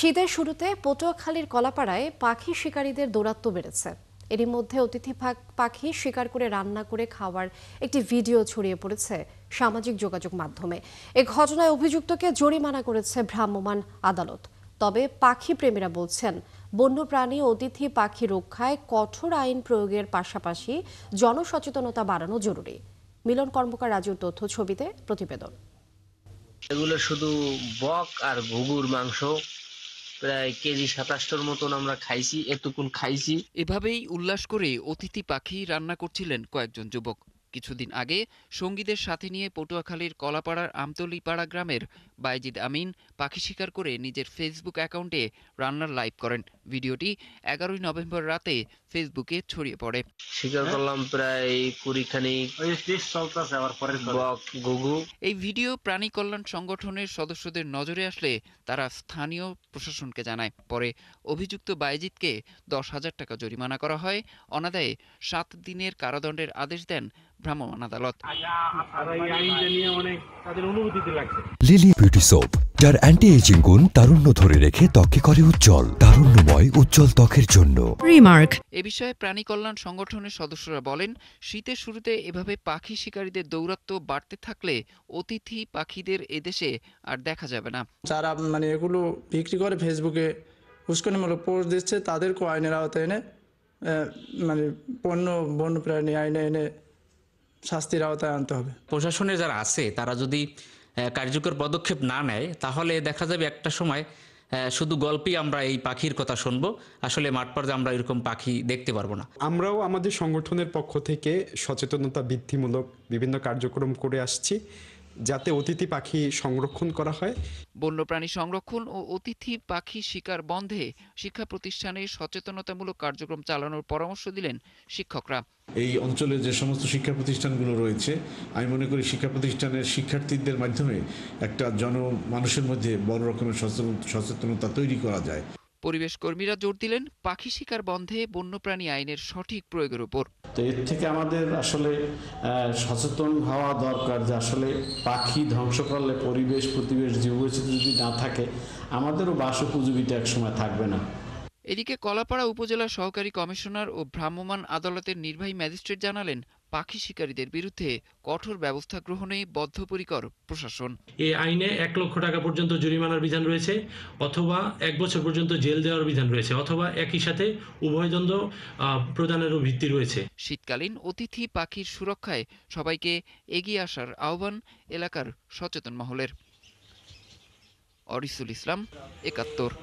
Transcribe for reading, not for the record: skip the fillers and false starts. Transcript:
শীতের শুরুতে পটুয়াখালীর কলাপাড়ায় পাখি শিকারীদের দৌরাত্ম্য বেড়েছে। এরই মধ্যে অতিথি পাখি শিকার করে রান্না করে খাওয়ার একটি ভিডিও ছড়িয়ে পড়েছে সামাজিক যোগাযোগ মাধ্যমে। এ ঘটনায় অভিযুক্তকে জরিমানা করেছে ভ্রাম্যমাণ আদালত। তবে পাখি প্রেমীরা বলছেন, বন্যপ্রাণী ও অতিথি পাখি রক্ষায় কঠোর আইন প্রয়োগের পাশাপাশি জনসচেতনতা বাড়ানো জরুরি। মিলন কর্মকার রাজুর তথ্য ছবিতে প্রতিবেদন। এগুলো শুধু বক আর ঘুঘুর মাংস প্রায় কেজি ২৭টার মতন আমরা খাইছি, এতক্ষণ খাইছি। এভাবেই উল্লাস করে অতিথি পাখি রান্না করছিলেন কয়েকজন যুবক। কিছুদিন আগে সঙ্গীদের সাথে নিয়ে পটুয়াখালীর কলাপাড়ার আমতলীপাড়া গ্রামের বাইজিদ আমিন পাখি শিকার করে নিজের ফেসবুক অ্যাকাউন্টে রান্নার লাইভ করেন। ভিডিওটি ১১ নভেম্বর রাতে ফেসবুকে ছড়িয়ে পড়ে। শিকার করলাম প্রায় ২০ খানিক বক, ঘুঘু। এই ভিডিও প্রাণী কল্যাণ সংগঠনের সদস্যদের নজরে আসলে তারা স্থানীয় প্রশাসনকে জানায়। পরে অভিযুক্ত বাইজিদকে ১০,০০০ টাকা জরিমানা করা হয়। অনাদায়ে ৭ দিনের কারাদণ্ডের আদেশ দেন ভ্রাম্যমাণ আদালত। লিলি বিউটি সোপ, যার অ্যান্টি এজিং গুণ তারুণ্য ধরে রেখে ত্বকে করে উজ্জ্বল, তারুণ্যময় উজ্জ্বল ত্বকের জন্য। রিমার্ক। এ বিষয়ে প্রাণী কল্যাণ সংগঠনের সদস্যরা বলেন, শীতের শুরুতে এভাবে পাখি শিকারীদের দৌরাত্ম্য বাড়তে থাকলে অতিথি পাখিদের এদেশে আর দেখা যাবে না। যারা এগুলো বিক্রি করে ফেসবুকে উস্কানিমূলক পোস্ট দিচ্ছে, তাদেরকেও আইনের আওতায় এনে বন্যপ্রাণী আইনে এনে শাস্তির আওতায় আনতে হবে। প্রশাসনে যারা আছে তারা যদি কার্যকর পদক্ষেপ না নেয়, তাহলে দেখা যাবে একটা সময় শুধু গল্পেই আমরা এই পাখির কথা শুনবো, আসলে মাঠ পর্যায়ে আমরা এরকম পাখি দেখতে পারবো না। আমরাও আমাদের সংগঠনের পক্ষ থেকে সচেতনতা বৃদ্ধিমূলক বিভিন্ন কার্যক্রম করে আসছি, যাতে অতিথি পাখি সংরক্ষণ করা হয়। বন্যপ্রাণী সংরক্ষণ ও অতিথি পাখি শিকার বন্ধে শিক্ষা প্রতিষ্ঠানে সচেতনতামূলক কার্যক্রম চালানোর পরামর্শ দিলেন শিক্ষকরা। এই অঞ্চলে যে সমস্ত শিক্ষা প্রতিষ্ঠানগুলো রয়েছে, আমি মনে করি শিক্ষা প্রতিষ্ঠানের শিক্ষার্থীদের মাধ্যমে একটা জনমানুষের মধ্যে বড় রকমের সচেতনতা তৈরি করা যায়। পরিবেশ কর্মীরা জোর দিলেন পাখি শিকার বন্ধে বন্যপ্রাণী আইনের সঠিক প্রয়োগের উপর। তো এর থেকে আমাদের আসলে সচেতন হওয়া দরকার যে আসলে পাখি ধ্বংস করলে পরিবেশ জীববৈচিত্র্য যদি না থাকে, আমাদেরও বাস উপযোগীটা একসময় থাকবে না। এদিকে কলাপাড়া উপজেলা সহকারী কমিশনার ও ভ্রাম্যমাণ আদালতের নির্বাহী ম্যাজিস্ট্রেট জানালেন, পাখি শিকারীদের বিরুদ্ধে কঠোর ব্যবস্থা গ্রহণে বদ্ধপরিকর প্রশাসন। এই আইনে ১ লক্ষ টাকা পর্যন্ত জরিমানার বিধান রয়েছে, অথবা ১ বছর পর্যন্ত জেল দেওয়ার বিধান রয়েছে, অথবা একই সাথে উভয়দণ্ড প্রদানেরও ভিত্তি রয়েছে। শীতকালীন অতিথি পাখির সুরক্ষায় সবাইকে এগিয়ে আসার আহ্বান এলাকার সচেতন মহলের। অরিসুল ইসলাম, ৭১।